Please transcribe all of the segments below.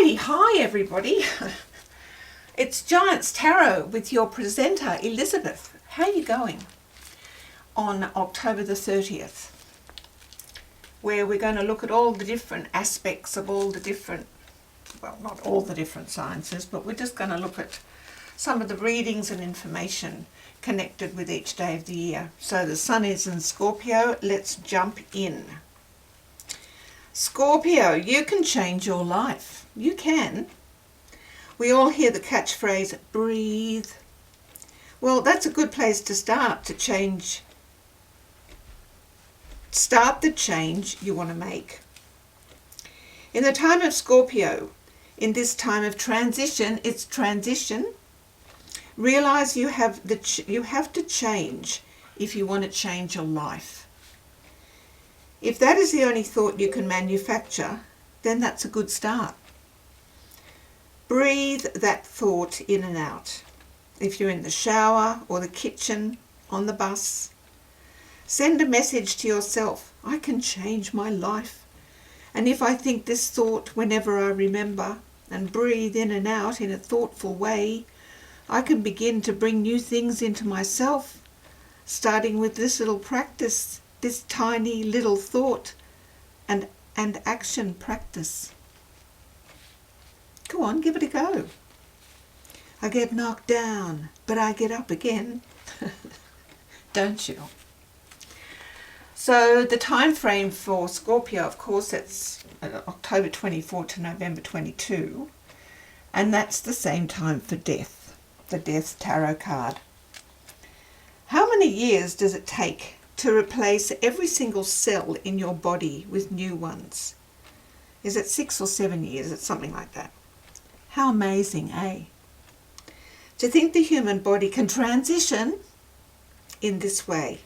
Alrighty, hi everybody. It's Giants Tarot with your presenter Elizabeth. How are you going on October the 30th? Where we're going to look at all the different aspects of all the different, well, not all the different sciences, but we're just going to look at some of the readings and information connected with each day of the year. So the sun is in Scorpio. Let's jump in. Scorpio, you can change your life. You can. We all hear the catchphrase, breathe. Well, that's a good place to start to change. Start the change you want to make. In the time of Scorpio, in this time of transition, it's transition. Realize you have to change if you want to change your life. If that is the only thought you can manufacture, then that's a good start. Breathe that thought in and out. If you're in the shower or the kitchen, on the bus, send a message to yourself, I can change my life. And if I think this thought whenever I remember and breathe in and out in a thoughtful way, I can begin to bring new things into myself, starting with this little practice, this tiny little thought and action practice. Go on, give it a go. I get knocked down, but I get up again. Don't you? So the time frame for Scorpio, of course, it's October 24 to November 22. And that's the same time for death, the Death Tarot card. How many years does it take to replace every single cell in your body with new ones? Is it 6 or 7 years? It's something like that. How amazing, eh? To think the human body can transition in this way.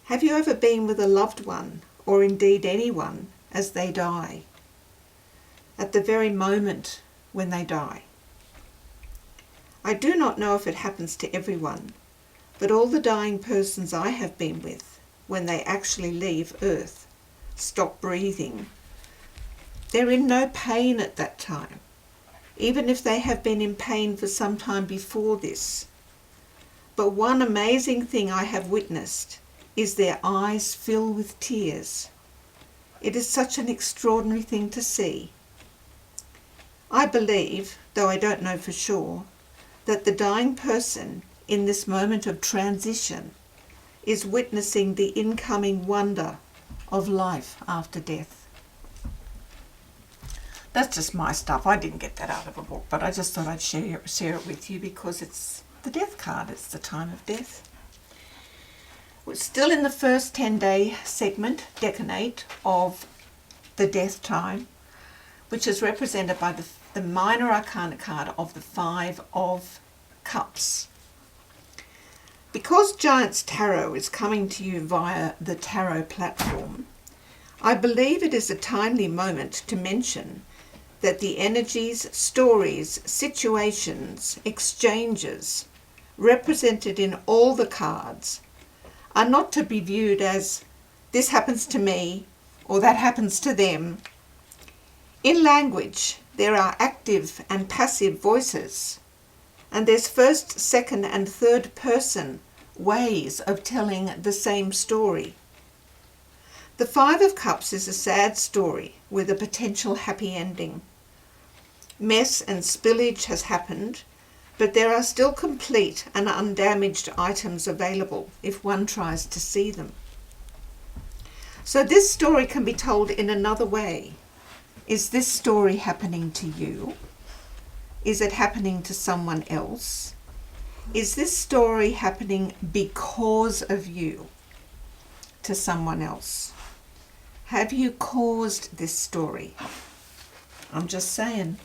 Have you ever been with a loved one, or indeed anyone, as they die? At the very moment when they die. I do not know if it happens to everyone, but all the dying persons I have been with, when they actually leave Earth, stop breathing, they're in no pain at that time, even if they have been in pain for some time before this. But one amazing thing I have witnessed is their eyes fill with tears. It is such an extraordinary thing to see. I believe, though I don't know for sure, that the dying person in this moment of transition is witnessing the incoming wonder of life after death. That's just my stuff. I didn't get that out of a book, but I just thought I'd share it with you because it's the death card. It's the time of death. We're still in the first 10-day segment, decade, of the death time, which is represented by the minor arcana card of the 5 of Cups. Because Giants Tarot is coming to you via the Tarot platform, I believe it is a timely moment to mention that the energies, stories, situations, exchanges represented in all the cards are not to be viewed as this happens to me or that happens to them. In language, there are active and passive voices. And there's first, second and third person ways of telling the same story. The 5 of Cups is a sad story with a potential happy ending. Mess and spillage has happened, but there are still complete and undamaged items available if one tries to see them. So this story can be told in another way. Is this story happening to you? Is it happening to someone else? Is this story happening because of you to someone else? Have you caused this story? I'm just saying.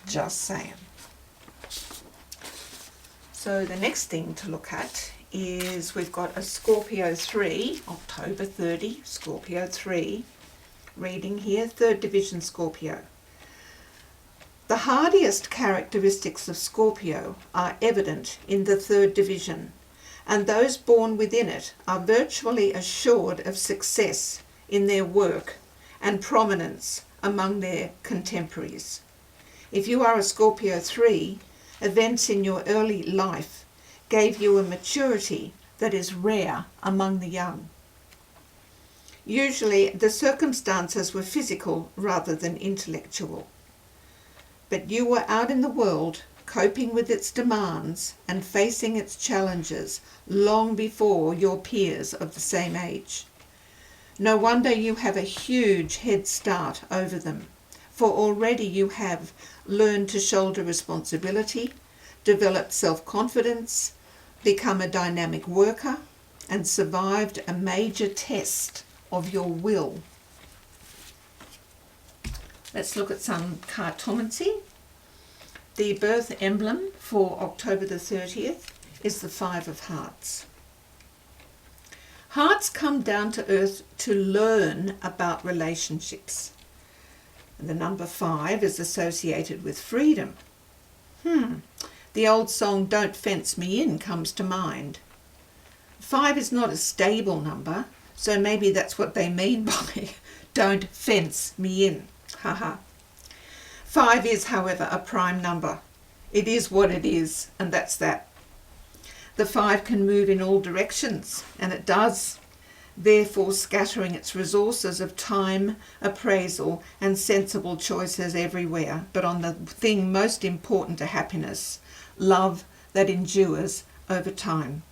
Just saying. So the next thing to look at is we've got a Scorpio 3, October 30, Scorpio 3, reading here, 3rd Division Scorpio. The hardiest characteristics of Scorpio are evident in the 3rd division, and those born within it are virtually assured of success in their work and prominence among their contemporaries. If you are a Scorpio 3, events in your early life gave you a maturity that is rare among the young. Usually the circumstances were physical rather than intellectual. But you were out in the world, coping with its demands and facing its challenges long before your peers of the same age. No wonder you have a huge head start over them, for already you have learned to shoulder responsibility, developed self-confidence, become a dynamic worker, and survived a major test of your will. Let's look at some cartomancy. The birth emblem for October the 30th is the 5 of Hearts. Hearts come down to earth to learn about relationships. The number 5 is associated with freedom. The old song "Don't Fence Me In" comes to mind. 5 is not a stable number, so maybe that's what they mean by "don't fence me in." Haha. 5 is, however, a prime number. It is what it is, and that's that. The 5 can move in all directions, and it does, therefore scattering its resources of time, appraisal, and sensible choices everywhere, but on the thing most important to happiness, love that endures over time.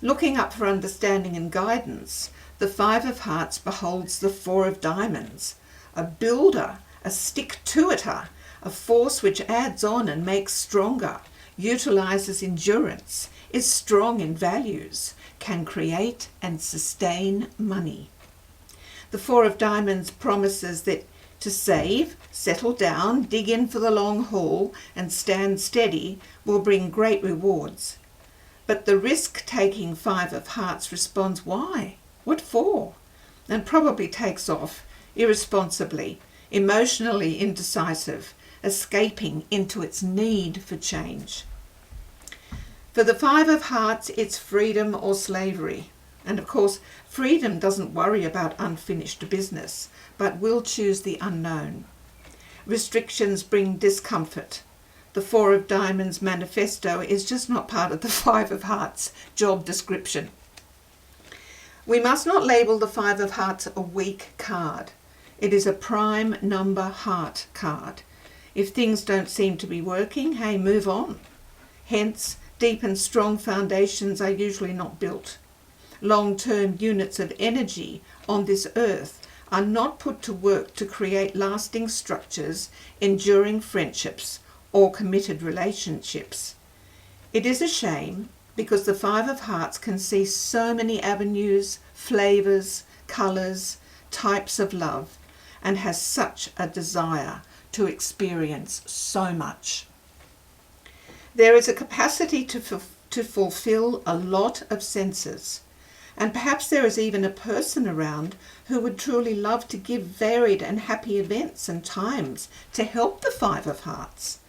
Looking up for understanding and guidance, the 5 of Hearts beholds the 4 of Diamonds, a builder, a stick-to-iter, a force which adds on and makes stronger, utilises endurance, is strong in values, can create and sustain money. The 4 of Diamonds promises that to save, settle down, dig in for the long haul, and stand steady will bring great rewards. But the risk-taking 5 of Hearts responds, "Why? What for?" and probably takes off irresponsibly, emotionally indecisive, escaping into its need for change. For the 5 of Hearts, it's freedom or slavery. And of course, freedom doesn't worry about unfinished business, but will choose the unknown. Restrictions bring discomfort. The 4 of Diamonds manifesto is just not part of the 5 of Hearts job description. We must not label the 5 of Hearts a weak card. It is a prime number heart card. If things don't seem to be working, hey, move on. Hence, deep and strong foundations are usually not built. Long-term units of energy on this earth are not put to work to create lasting structures, enduring friendships, or committed relationships. It is a shame because the 5 of Hearts can see so many avenues, flavours, colours, types of love, and has such a desire to experience so much. There is a capacity to fulfill a lot of senses, and perhaps there is even a person around who would truly love to give varied and happy events and times to help the 5 of Hearts.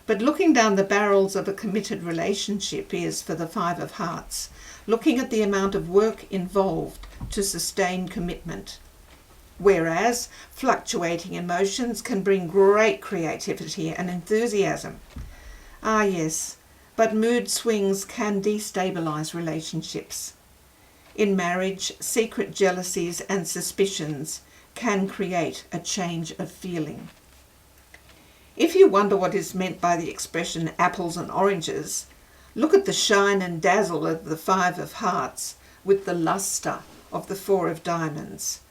But looking down the barrels of a committed relationship is, for the 5 of Hearts, looking at the amount of work involved to sustain commitment. Whereas fluctuating emotions can bring great creativity and enthusiasm. Ah yes, but mood swings can destabilise relationships. In marriage, secret jealousies and suspicions can create a change of feeling. If you wonder what is meant by the expression apples and oranges, look at the shine and dazzle of the 5 of Hearts with the lustre of the 4 of Diamonds.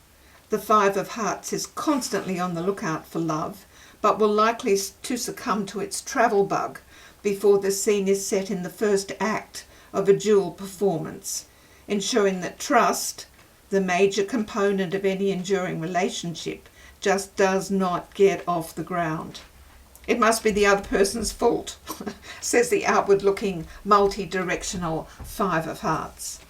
The 5 of Hearts is constantly on the lookout for love, but will likely to succumb to its travel bug before the scene is set in the first act of a dual performance, ensuring that trust, the major component of any enduring relationship, just does not get off the ground. It must be the other person's fault, says the outward-looking, multi-directional 5 of Hearts.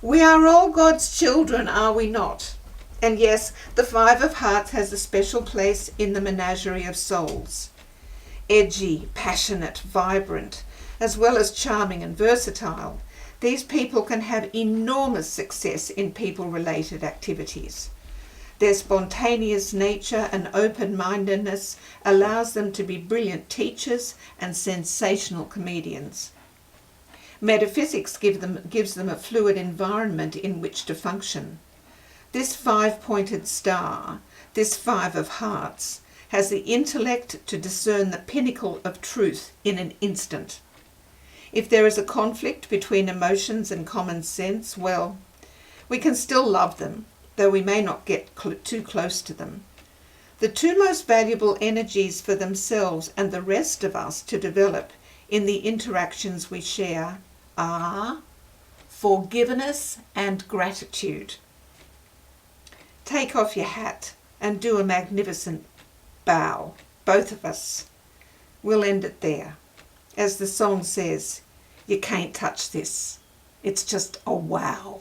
We are all God's children, are we not? And yes, the 5 of Hearts has a special place in the menagerie of souls. Edgy, passionate, vibrant, as well as charming and versatile, these people can have enormous success in people-related activities. Their spontaneous nature and open-mindedness allows them to be brilliant teachers and sensational comedians. Metaphysics gives them a fluid environment in which to function. This five-pointed star, this five of hearts, has the intellect to discern the pinnacle of truth in an instant. If there is a conflict between emotions and common sense, well, we can still love them, though we may not get too close to them. The two most valuable energies for themselves and the rest of us to develop in the interactions we share are forgiveness and gratitude. Take off your hat and do a magnificent bow, both of us. We'll end it there. As the song says, you can't touch this. It's just a wow.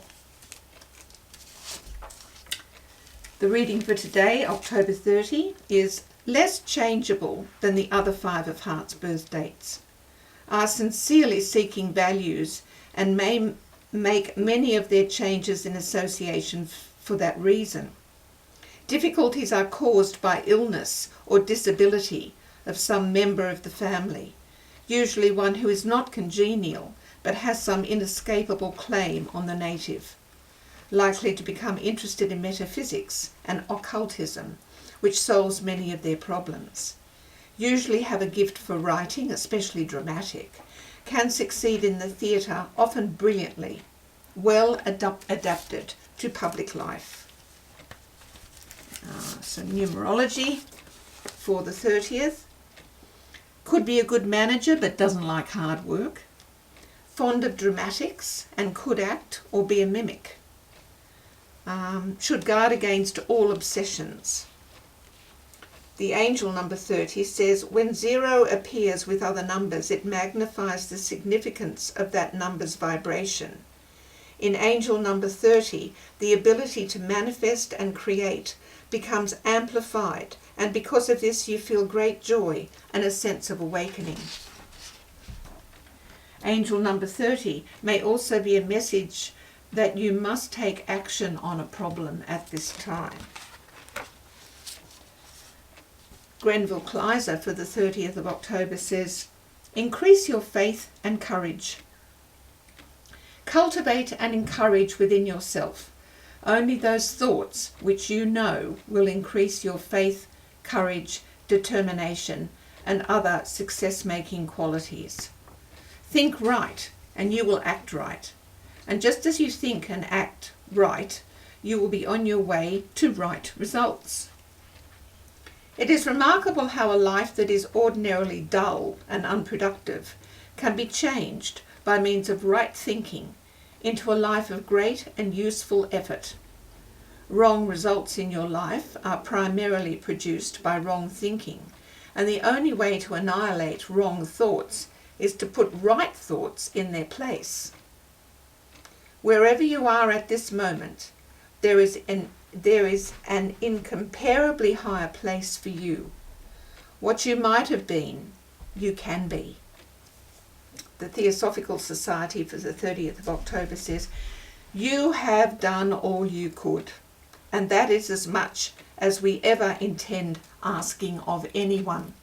The reading for today, October 30, is less changeable than the other five of hearts birth dates, are sincerely seeking values and may make many of their changes in association for that reason. Difficulties are caused by illness or disability of some member of the family, usually one who is not congenial but has some inescapable claim on the native. Likely to become interested in metaphysics and occultism, which solves many of their problems. Usually have a gift for writing, especially dramatic, can succeed in the theatre, often brilliantly, well adapted to public life. So numerology for the 30th. Could be a good manager but doesn't like hard work. Fond of dramatics and could act or be a mimic. Should guard against all obsessions. The angel number 30 says, when 0 appears with other numbers, it magnifies the significance of that number's vibration. In angel number 30, the ability to manifest and create becomes amplified, and because of this you feel great joy and a sense of awakening. Angel number 30 may also be a message that you must take action on a problem at this time. Grenville Kleiser for the 30th of October says, increase your faith and courage. Cultivate and encourage within yourself only those thoughts which you know will increase your faith, courage, determination, and other success-making qualities. Think right, and you will act right. And just as you think and act right, you will be on your way to right results. It is remarkable how a life that is ordinarily dull and unproductive can be changed by means of right thinking into a life of great and useful effort. Wrong results in your life are primarily produced by wrong thinking, and the only way to annihilate wrong thoughts is to put right thoughts in their place. Wherever you are at this moment, there is an incomparably higher place for you. What you might have been, you can be. The Theosophical Society for the 30th of October says, you have done all you could, and that is as much as we ever intend asking of anyone.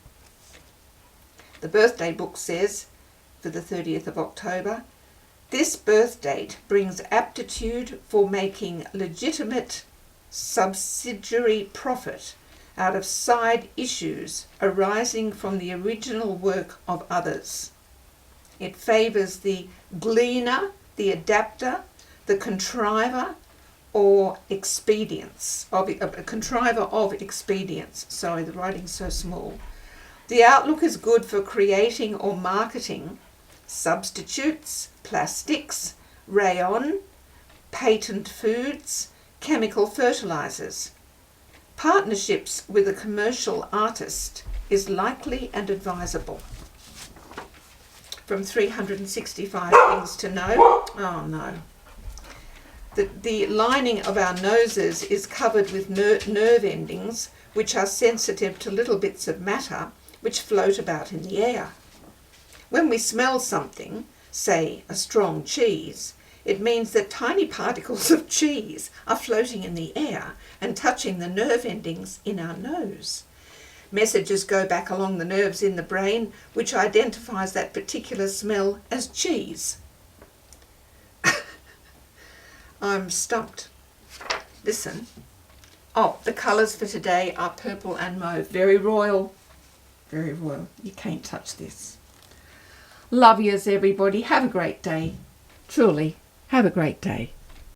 The birthday book says, for the 30th of October, this birth date brings aptitude for making legitimate subsidiary profit out of side issues arising from the original work of others. It favours the gleaner, the adapter, the contriver, or expedience, a contriver of expedience. Sorry, the writing's so small. The outlook is good for creating or marketing substitutes, plastics, rayon, patent foods, chemical fertilizers. Partnerships with a commercial artist is likely and advisable. From 365 Things to Know. Oh no. The lining of our noses is covered with nerve endings which are sensitive to little bits of matter which float about in the air. When we smell something, say a strong cheese, It means that tiny particles of cheese are floating in the air and touching the nerve endings in our nose. Messages go back along the nerves in the brain, which identifies that particular smell as cheese. I'm stumped. Listen. Oh, the colours for today are purple and mauve. Very royal. Very royal. You can't touch this. Love yous, everybody. Have a great day. Truly, have a great day.